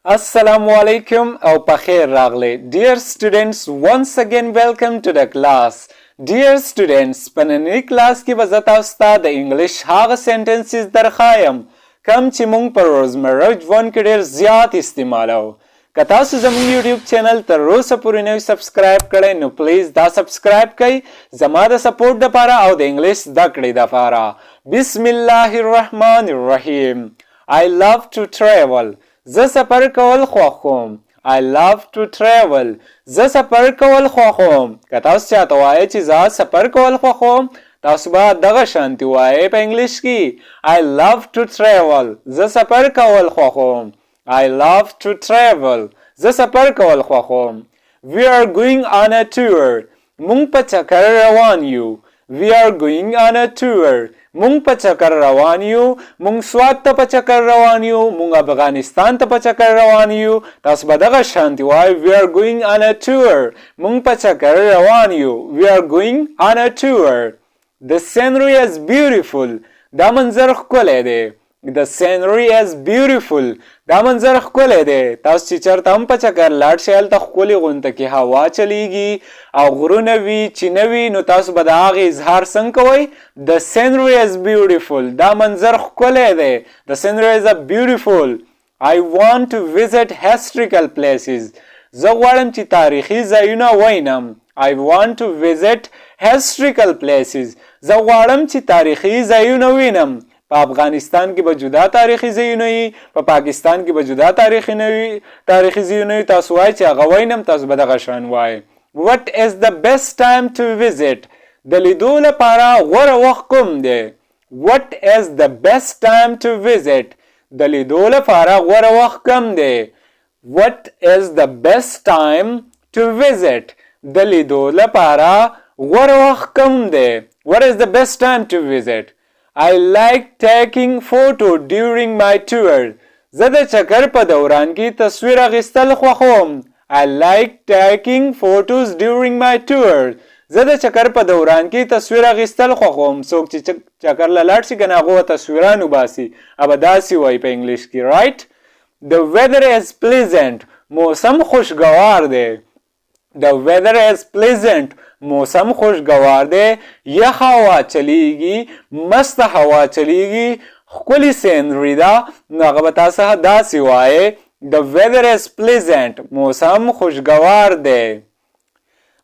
Assalamu alaikum او پخیر راغلی. Dear students, once again welcome to the class. Dear students, په نننۍ کلاس کې به زه تاسو ته د انګلیش هغه سنټنسز درښایم کوم چې موږ په روزمره ژوند کې ډېر زیات استعمالوو. که تاسو زموږ یوټیوب چینل تر اوسه پورې نه وي سبسکرایب کړی نو پلیز دا سبسکرایب کړئ زما د سپورټ دپاره او د انګلیش زده کړې دپاره. بسم الله الرحمن الرحیم. I love to travel. زه سفر کول خوښوم. I love to travel. زه سفر کول خوښوم. که تاسو چاته وایئ چې زه سفر کول خوښوم تاسو به دغه شانتي وایئ په انګلیش کې. I love to travel. زه سفر کول خوښوم. I love to travel. زه سفر کول خوښوم. We are going on a tour. مونږ په چکر روان یو. We are going on a tour. مونږ په چکر روان یو. مونږ سوات ته په چکر روان یو. مونږ افغانستان ته په چکر روان یو. تاسو به دغه شانتي وایئ. We are going on a tour. مونږ په چکر روان یو. We are going on a tour. The scenery is beautiful. دا منظر ښکلی دی. The scenery is beautiful. دا منظر ښکلی دی. تاسو چې چېرته هم په چکر لاړ شئ هلته ښکلې غونته کې هوا چلیږي او غرونه وي چینه وي نو تاسو به د هغې اظهار څنګه کوئ؟ The scenery is beautiful. دا منظر ښکلی دی. The scenery is beautiful. I want to visit historical places. زه غواړم چې تاریخي ځایونه وینم. I want to visit historical places. زه غواړم چې تاریخي ځایونه وینم. په افغانستان کې به جدا تاریخي ځایونه وي په پاکستان کې به جدا تاریخي ځایونه وي. تاسو وایئ چې هغه وینم تاسو به دغه شان وایئ. What is the best time to visit? د لیدو لپاره غوره وخت کوم دی؟ What is the best time to visit? د لیدو لپاره غوره وخت کوم دی؟ What is the best time to visit? د لیدو لپاره غوره وخت کوم دی؟ What is the best time to visit? I like taking photo during my tour. زه د چکر په دوران کې تصویر اخیستل خوښوم. I like taking photos during my tour. زه د چکر په دوران کې تصویر اخیستل خوښوم. څوک چې چکر له لاړ شي که نه هغه تصویران وباسي ابه داسې وایي په انګلیش کې. right? The weather is pleasant. موسم خوشګوار دی. The weather is pleasant. موسم خوشگوار دی. یخ هوا چلیږي. مست هوا چلیږي. ښکلې سینري ده نو هغه به تاسو داسې وایئ. The weather is pleasant. موسم خوشگوار دی.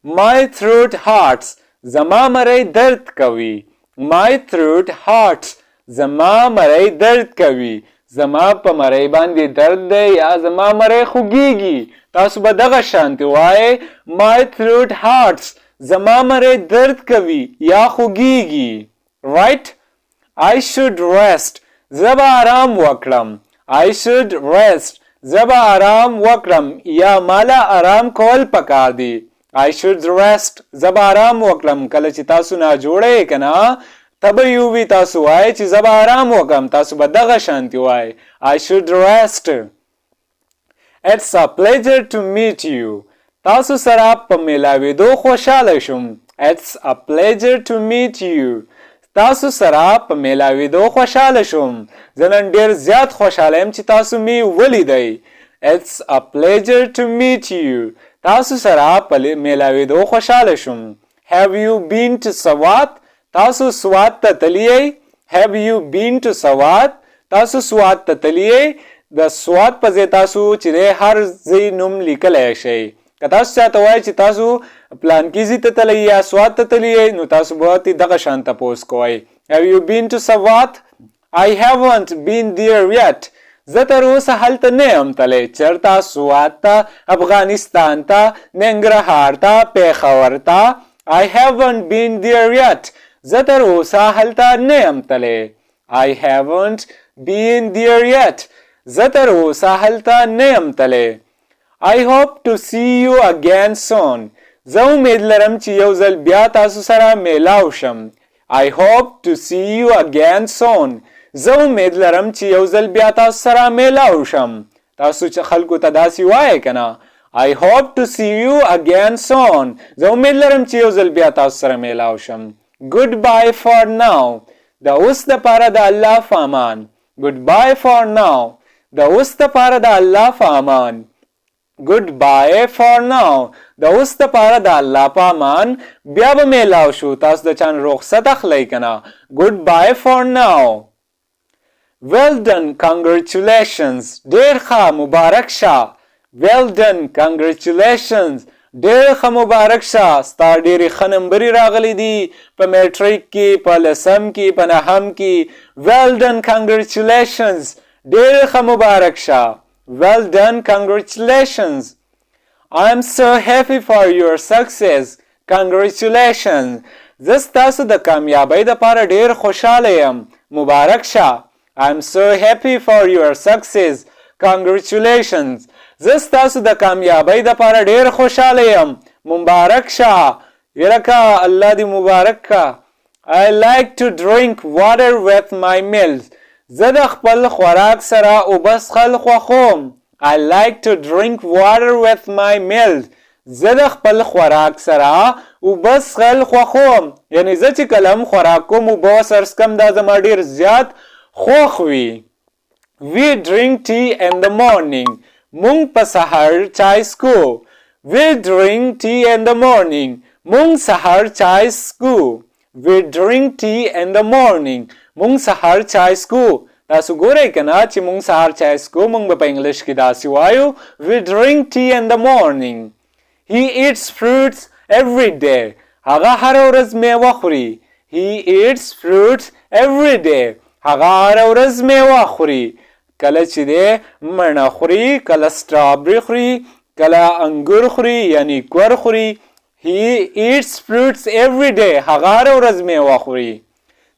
My throat hurts. زما مری درد کوي. My throat hurts. زما مری درد کوي. زما په مری باندې درد دی یا زما مری خوږیږي. تاسو به دغه شانتي وایئ. My throat hurts. زما مری درد کوي یا خوږیږي. right? I should rest. زه به آرام وکړم. I should rest. زه به آرام وکړم یا مالا آرام کول پکار دی. I should rest. زه به آرام وکړم. کله چې تاسو ناجوړه یې که نه ته به یو وي تاسو وایئ چې زه به آرام وکړم. تاسو به دغه شانتي وایئ. I should rest. It's a pleasure to meet you. تاسو سره په میلاوېدو خوشحاله شوم. It's a pleasure to meet you. تاسو سره په میلاوېدو خوشحاله شوم. زه نن ډېر زیات خوشحاله یم چې تاسو مې ولیدئ. It's a pleasure to meet you. تاسو سره په میلاوېدو خوشحاله شوم. Have you been to سوات؟ تاسو سوات ته تللی یئ؟ Have you been to سوات؟ تاسو سوات ته تللی یئ؟ د سوات په ځای تاسو چې دی هر ځای نوم لیکلی شئ. که تاسو چاته وایئ چې تاسو پلانکي ځای ته تلئ یا سوات ته تللی یئ نو تاسو به دغه شان تپوس کوئ. Have you been to سوات؟ I haven't been there yet. زه تر اوسه هلته نه یم تللی. چېرته؟ سوات ته، افغانستان ته، ننګرهار ته، پېښور ته. I haven't been there yet. زه تر اوسه هلته نه یم تللی. I haven't been there yet. زه تر اوسه هلته نه یم تللی. I hope to see you again soon. زه امید لرم چې یو ځل بیا تاسو سره میلاو شم. I hope to see you again soon. زه امید لرم چې یو ځل بیا تاسو سره میلاو شم. تاسو چې خلکو ته داسې وایئ که نه I hope to see you again soon. زه امید لرم چې یو ځل بیا تاسو سره میلاو شم. Goodbye for now. د اوس دپاره د الله په امان. Goodbye for now. د اوس دپاره د الله په امان. Goodbye for now. د اوس دپاره د الله په امان. بیا به میلاو شو. تاسو د چا نه رخصت اخلی که نه. Goodbye for now. Well done, congratulations. ډېر ښه مبارک شه. Well done, congratulations. ډېر ښه مبارک شه. ستا ډېرې ښه نمبرې راغلی دي په میټریک کې، په لسم کې، په نهم کې. Well done, congratulations. ډېر ښه مبارک شه. Well done, congratulations. I am so happy for your success. Congratulations. زه ستاسو د کامیابۍ دپاره ډېر خوشحاله یم. مبارک شه. I am so happy for your success. Congratulations. زه ستاسو د کامیابۍ دپاره ډېر خوشحاله یم. مبارک شه. یره که الله دې مبارک که. I like to drink water with my meals. زه د خپل خوراک سره اوبه څښل خوښوم. I like to drink water with my meals. زه د خپل خوراک سره اوبه څښل خوښوم. یعنې زه چې کله هم خوراک کوم اوبه ورسره څښم دا زما ډېر زیات خوښ وي. We drink tea in the morning. مونږ په سهار چای څکو. We drink tea in the morning. مونږ سهار چای څکو. We drink tea in the morning. مونږ سهار چای څکو. تاسو ګورئ که نه چې مونږ سهار چای څکو مونږ به په انګلیش کې داسې وایو We drink tea in the morning. He eats fruits every day. هغه هره ورځ میوه خوري. He eats fruits every day. هغه هره ورځ میوه خوري. کله چې دی مڼه خوري، کله سټرابري خوري، کله انګور خوري یعنی کور خوري. He eats fruits every day. هغه هره ورځ میوه خوري.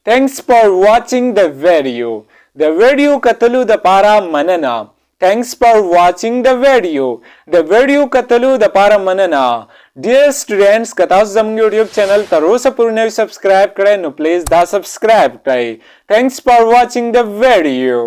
Thanks for watching the video. د ویډیو کتلو دپاره مننه. Thanks for watching the video. د ویډیو کتلو دپاره مننه. Dear students, که تاسو زموږ یوټیوب چینل تر اوسه پورې نه وي سبسکرایب کړی نو پلیز دا سبسکرایب کړئ. Thanks for watching the video.